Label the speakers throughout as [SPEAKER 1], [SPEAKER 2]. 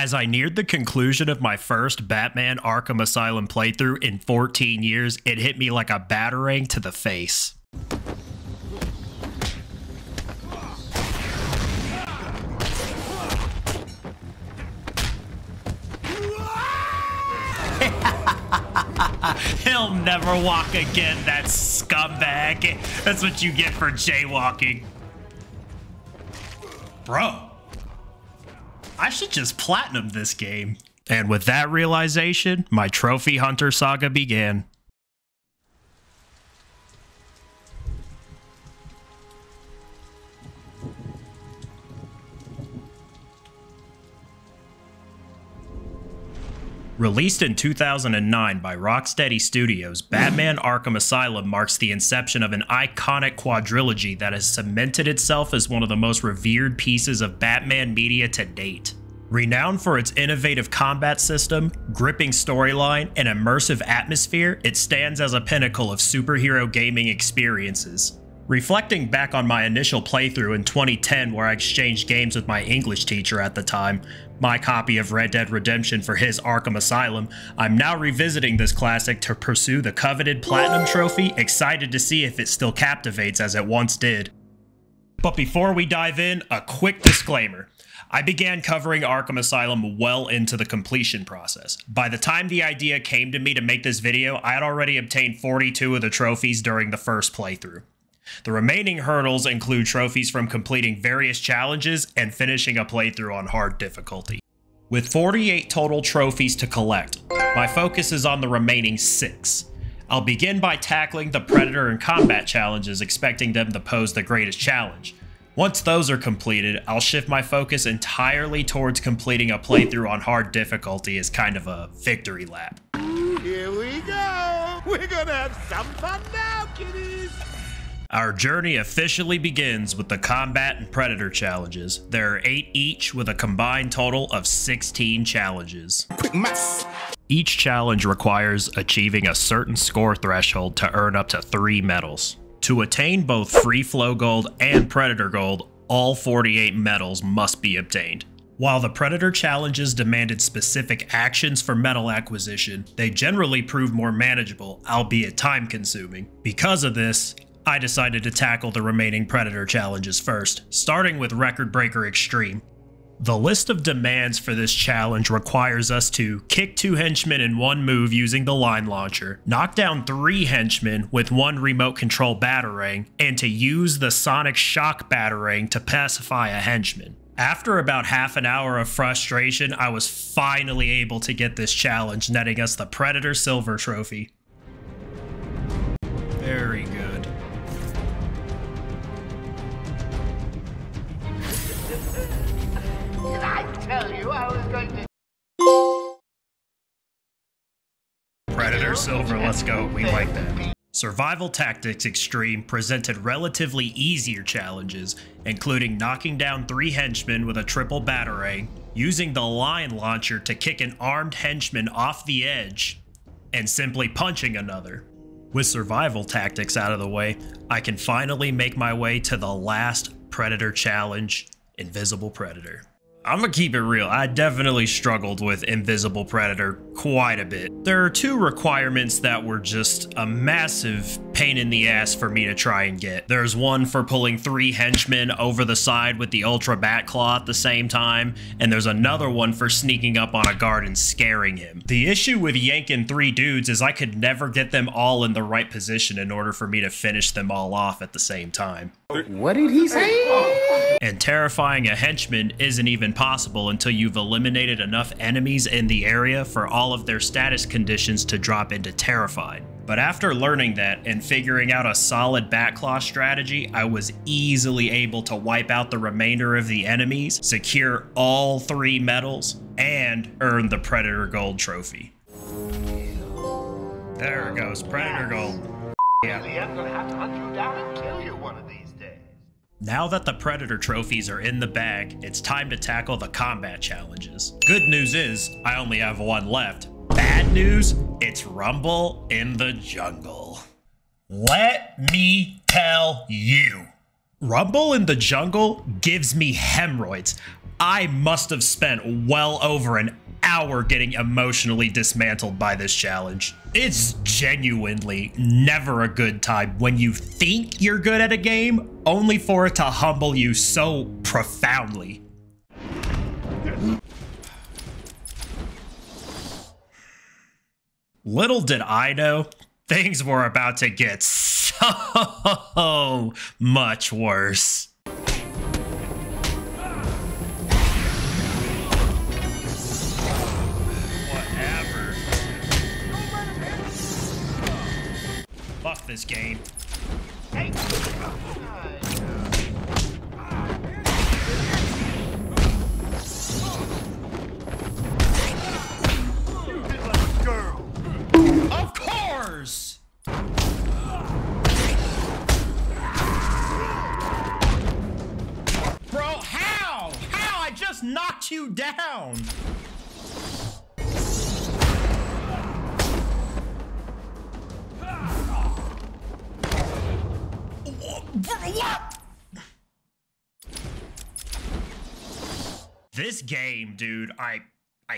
[SPEAKER 1] As I neared the conclusion of my first Batman Arkham Asylum playthrough in 14 years, it hit me like a batarang to the face. He'll never walk again, that scumbag. That's what you get for jaywalking. Bro, I should just platinum this game. And with that realization, my trophy hunter saga began. Released in 2009 by Rocksteady Studios, Batman Arkham Asylum marks the inception of an iconic quadrilogy that has cemented itself as one of the most revered pieces of Batman media to date. Renowned for its innovative combat system, gripping storyline, and immersive atmosphere, it stands as a pinnacle of superhero gaming experiences. Reflecting back on my initial playthrough in 2010 where I exchanged games with my English teacher at the time, my copy of Red Dead Redemption for his Arkham Asylum, I'm now revisiting this classic to pursue the coveted Platinum Trophy, excited to see if it still captivates as it once did. But before we dive in, a quick disclaimer. I began covering Arkham Asylum well into the completion process. By the time the idea came to me to make this video, I had already obtained 42 of the trophies during the first playthrough. The remaining hurdles include trophies from completing various challenges and finishing a playthrough on hard difficulty. With 48 total trophies to collect, my focus is on the remaining 6. I'll begin by tackling the Predator and combat challenges, expecting them to pose the greatest challenge. Once those are completed, I'll shift my focus entirely towards completing a playthrough on hard difficulty as kind of a victory lap.
[SPEAKER 2] Here we go! We're gonna have some fun now, kiddies!
[SPEAKER 1] Our journey officially begins with the Combat and Predator challenges. There are 8 each with a combined total of 16 challenges.
[SPEAKER 2] Quick maths!
[SPEAKER 1] Each challenge requires achieving a certain score threshold to earn up to 3 medals. To attain both Free Flow Gold and Predator Gold, all 48 medals must be obtained. While the Predator challenges demanded specific actions for medal acquisition, they generally proved more manageable, albeit time-consuming. Because of this, I decided to tackle the remaining Predator challenges first, starting with Record Breaker Extreme. The list of demands for this challenge requires us to kick 2 henchmen in one move using the line launcher, knock down 3 henchmen with 1 remote control batarang, and to use the sonic shock batarang to pacify a henchman. After about half an hour of frustration, I was finally able to get this challenge, netting us the Predator Silver Trophy. Very good.
[SPEAKER 2] Did I tell you I was going to...
[SPEAKER 1] Predator Silver, let's go. We like that. Survival Tactics Extreme presented relatively easier challenges, including knocking down 3 henchmen with a triple batarang, using the line launcher to kick an armed henchman off the edge, and simply punching another. With Survival Tactics out of the way, I can finally make my way to the last Predator challenge, Invisible Predator. I'm gonna keep it real, I definitely struggled with Invisible Predator quite a bit. There are 2 requirements that were just a massive pain in the ass for me to try and get. There's one for pulling 3 henchmen over the side with the Ultra Bat Claw at the same time, and there's another one for sneaking up on a guard and scaring him. The issue with yanking 3 dudes is I could never get them all in the right position in order for me to finish them all off at the same time.
[SPEAKER 2] What did he say?
[SPEAKER 1] And terrifying a henchman isn't even possible until you've eliminated enough enemies in the area for all of their status conditions to drop into terrified. But after learning that and figuring out a solid Batclaw strategy, I was easily able to wipe out the remainder of the enemies, secure all 3 medals, and earn the Predator Gold trophy. There it goes, Predator Gold. Yeah.
[SPEAKER 2] I'm gonna have to hunt you down and kill you one of these days.
[SPEAKER 1] Now that the Predator trophies are in the bag, it's time to tackle the combat challenges. Good news is, I only have 1 left. Bad news, it's Rumble in the Jungle. Let me tell you, Rumble in the Jungle gives me hemorrhoids. I must have spent well over an hour getting emotionally dismantled by this challenge. It's genuinely never a good time when you think you're good at a game, only for it to humble you so profoundly. Little did I know, things were about to get so much worse. Whatever. Fuck this game. Hey. Of course! Bro, how? How? I just knocked you down! What? This game, dude, I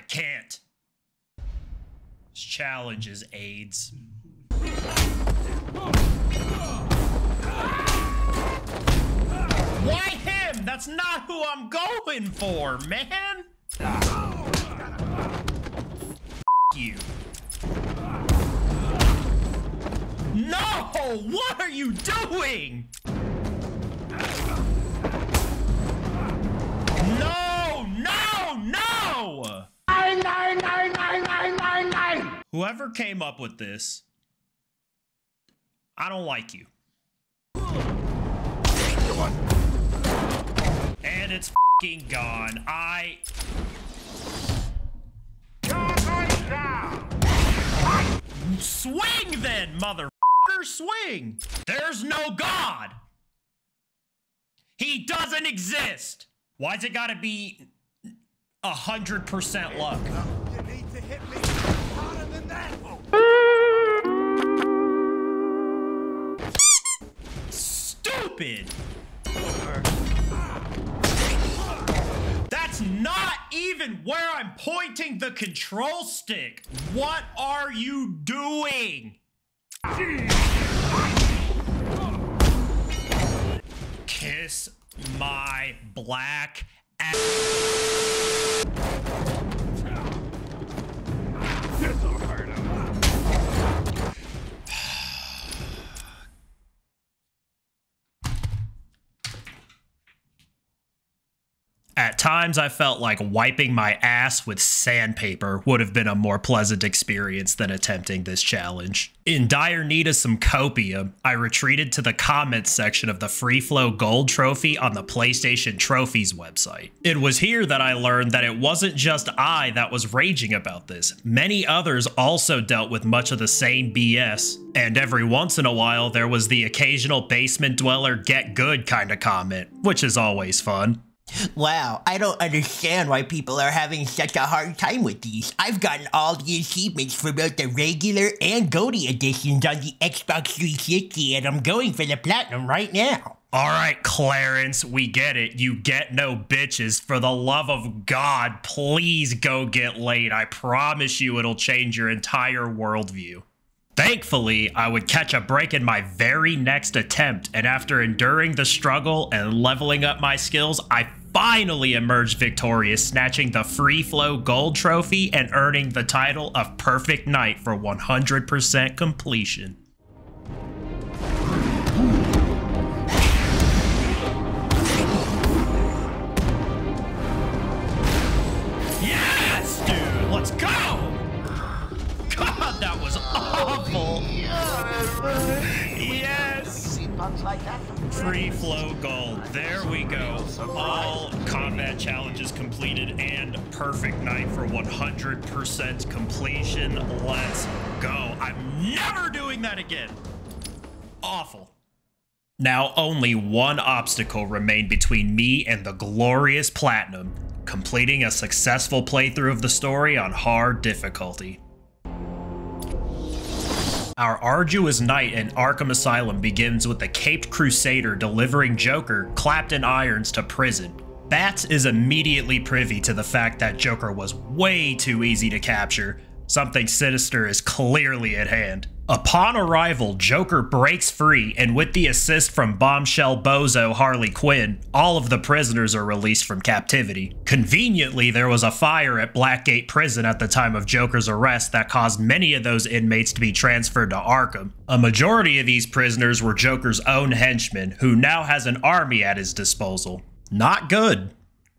[SPEAKER 1] can't. This challenge is AIDS. Why him? That's not who I'm going for, man. You. No! What are you doing? No! No! No! Whoever came up with this, I don't like you. And it's f***ing gone. Swing then, motherfucker, swing! There's no God! He doesn't exist! Why's it gotta be 100% luck?
[SPEAKER 2] You need to hit me harder than that.
[SPEAKER 1] Stupid! That's not even where I'm pointing the control stick. What are you doing? Kiss my black ass. This'll hurt him. At times, I felt like wiping my ass with sandpaper would have been a more pleasant experience than attempting this challenge. In dire need of some copium, I retreated to the comments section of the Free Flow Gold Trophy on the PlayStation Trophies website. It was here that I learned that it wasn't just I that was raging about this. Many others also dealt with much of the same BS. And every once in a while, there was the occasional basement dweller get good kind of comment, which is always fun.
[SPEAKER 3] Wow, I don't understand why people are having such a hard time with these. I've gotten all the achievements for both the regular and Goldie editions on the Xbox 360, and I'm going for the Platinum right now.
[SPEAKER 1] Alright, Clarence, we get it. You get no bitches. For the love of God, please go get laid. I promise you it'll change your entire worldview. Thankfully, I would catch a break in my very next attempt, and after enduring the struggle and leveling up my skills, I finally emerged victorious, snatching the Free Flow Gold Trophy and earning the title of Perfect Knight for 100% completion. Yes, dude, let's go! God, that was awful! Yes! Free Flow Gold. There we go. All combat challenges completed and Perfect Knight for 100% completion. Let's go. I'm never doing that again. Awful. Now only one obstacle remained between me and the glorious Platinum, completing a successful playthrough of the story on hard difficulty. Our arduous night in Arkham Asylum begins with the Caped Crusader delivering Joker clapped in irons to prison. Bats is immediately privy to the fact that Joker was way too easy to capture. Something sinister is clearly at hand. Upon arrival, Joker breaks free, and with the assist from bombshell bozo Harley Quinn, all of the prisoners are released from captivity. Conveniently, there was a fire at Blackgate Prison at the time of Joker's arrest that caused many of those inmates to be transferred to Arkham. A majority of these prisoners were Joker's own henchmen, who now has an army at his disposal. Not good.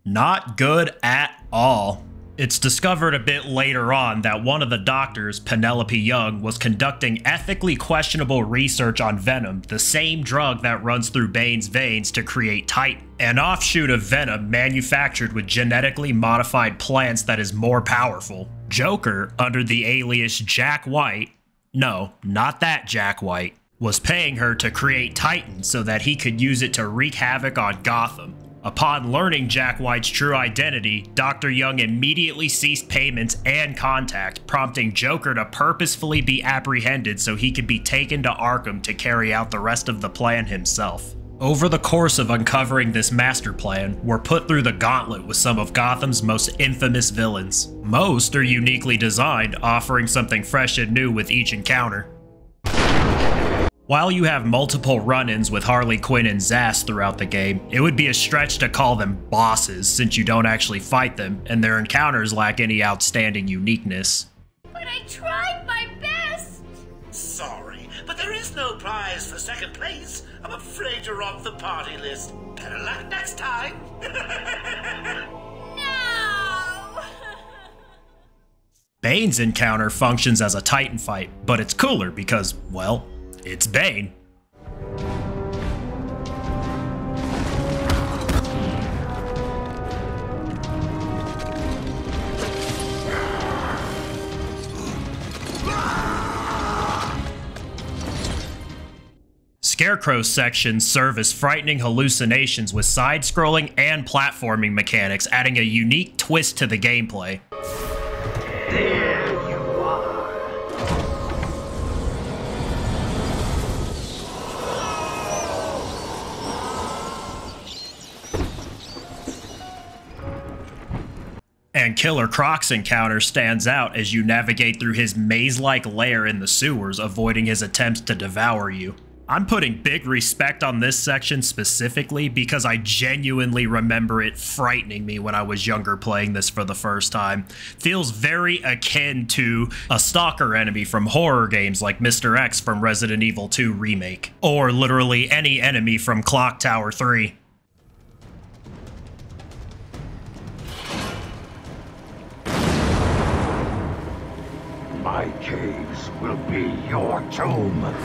[SPEAKER 1] Not good at all. It's discovered a bit later on that one of the doctors, Penelope Young, was conducting ethically questionable research on Venom, the same drug that runs through Bane's veins to create Titan, an offshoot of Venom manufactured with genetically modified plants that is more powerful. Joker, under the alias Jack White, no, not that Jack White, was paying her to create Titan so that he could use it to wreak havoc on Gotham. Upon learning Jack White's true identity, Dr. Young immediately ceased payments and contact, prompting Joker to purposefully be apprehended so he could be taken to Arkham to carry out the rest of the plan himself. Over the course of uncovering this master plan, we're put through the gauntlet with some of Gotham's most infamous villains. Most are uniquely designed, offering something fresh and new with each encounter. While you have multiple run-ins with Harley Quinn and Zsasz throughout the game, it would be a stretch to call them bosses since you don't actually fight them, and their encounters lack any outstanding uniqueness.
[SPEAKER 4] But I tried my best!
[SPEAKER 5] Sorry, but there is no prize for second place. I'm afraid you're off the party list. Better luck next time.
[SPEAKER 4] No!
[SPEAKER 1] Bane's encounter functions as a Titan fight, but it's cooler because, well, it's Bane. Scarecrow's sections serve as frightening hallucinations with side-scrolling and platforming mechanics, adding a unique twist to the gameplay.
[SPEAKER 5] There you are.
[SPEAKER 1] And Killer Croc's encounter stands out as you navigate through his maze-like lair in the sewers, avoiding his attempts to devour you. I'm putting big respect on this section specifically because I genuinely remember it frightening me when I was younger playing this for the first time. Feels very akin to a stalker enemy from horror games like Mr. X from Resident Evil 2 Remake, or literally any enemy from Clock Tower 3.
[SPEAKER 6] My caves will be your tomb.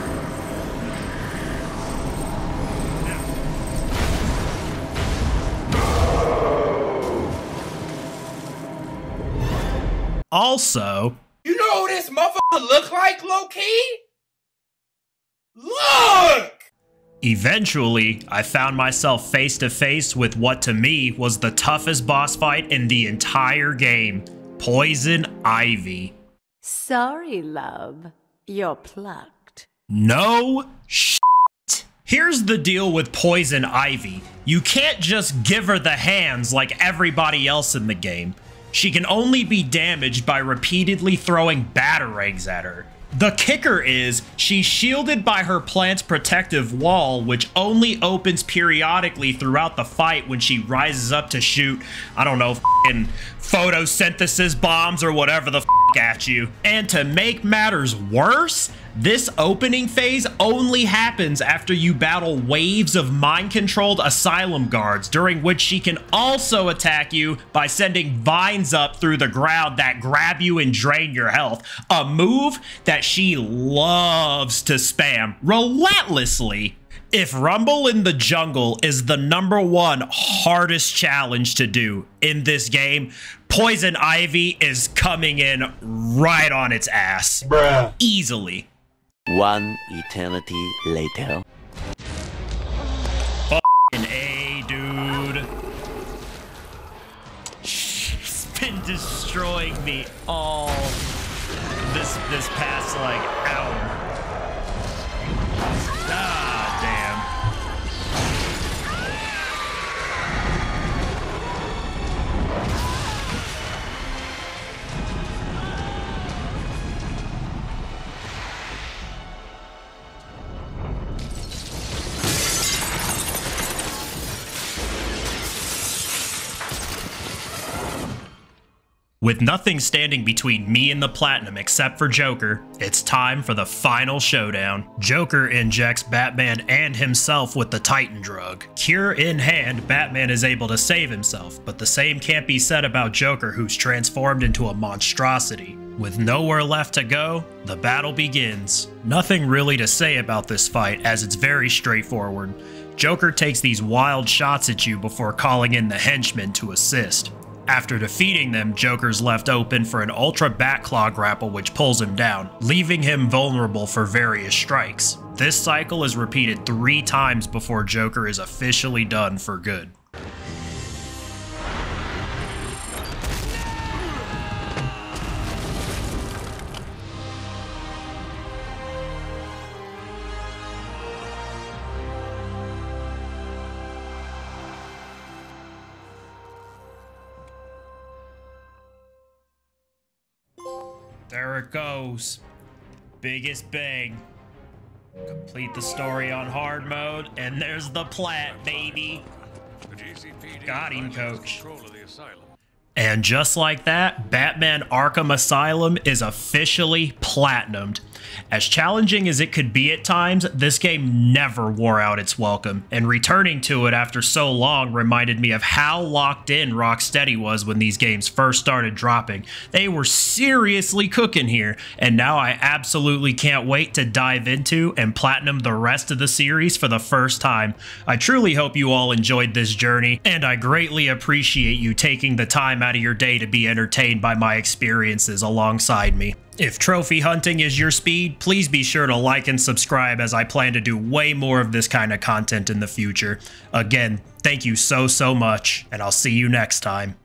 [SPEAKER 1] Also,
[SPEAKER 7] you know who this motherfucker look like, low-key? Look!
[SPEAKER 1] Eventually, I found myself face to face with what to me was the toughest boss fight in the entire game, Poison Ivy.
[SPEAKER 8] Sorry, love. You're plucked.
[SPEAKER 1] No shit. Here's the deal with Poison Ivy. You can't just give her the hands like everybody else in the game. She can only be damaged by repeatedly throwing batarangs at her. The kicker is, she's shielded by her plant's protective wall, which only opens periodically throughout the fight when she rises up to shoot, I don't know, f***ing photosynthesis bombs or whatever the f*** at you. And to make matters worse, this opening phase only happens after you battle waves of mind-controlled asylum guards, during which she can also attack you by sending vines up through the ground that grab you and drain your health, a move that she loves to spam relentlessly. If Rumble in the Jungle is the #1 hardest challenge to do in this game, Poison Ivy is coming in right on its ass.
[SPEAKER 7] Bruh.
[SPEAKER 1] Easily.
[SPEAKER 9] One eternity later.
[SPEAKER 1] F***ing A, dude. She's been destroying me all this past, like, hour. Ah, damn. With nothing standing between me and the platinum except for Joker, it's time for the final showdown. Joker injects Batman and himself with the Titan drug. Cure in hand, Batman is able to save himself, but the same can't be said about Joker, who's transformed into a monstrosity. With nowhere left to go, the battle begins. Nothing really to say about this fight, as it's very straightforward. Joker takes these wild shots at you before calling in the henchmen to assist. After defeating them, Joker's left open for an Ultra Batclaw grapple which pulls him down, leaving him vulnerable for various strikes. This cycle is repeated 3 times before Joker is officially done for good. There it goes. Biggest bang. Complete the story on hard mode, and there's the plat, baby. Got him, coach. And just like that, Batman Arkham Asylum is officially platinumed. As challenging as it could be at times, this game never wore out its welcome, and returning to it after so long reminded me of how locked in Rocksteady was when these games first started dropping. They were seriously cooking here, and now I absolutely can't wait to dive into and platinum the rest of the series for the first time. I truly hope you all enjoyed this journey, and I greatly appreciate you taking the time out of your day to be entertained by my experiences alongside me. If trophy hunting is your speed, please be sure to like and subscribe, as I plan to do way more of this kind of content in the future. Again, thank you so much, and I'll see you next time.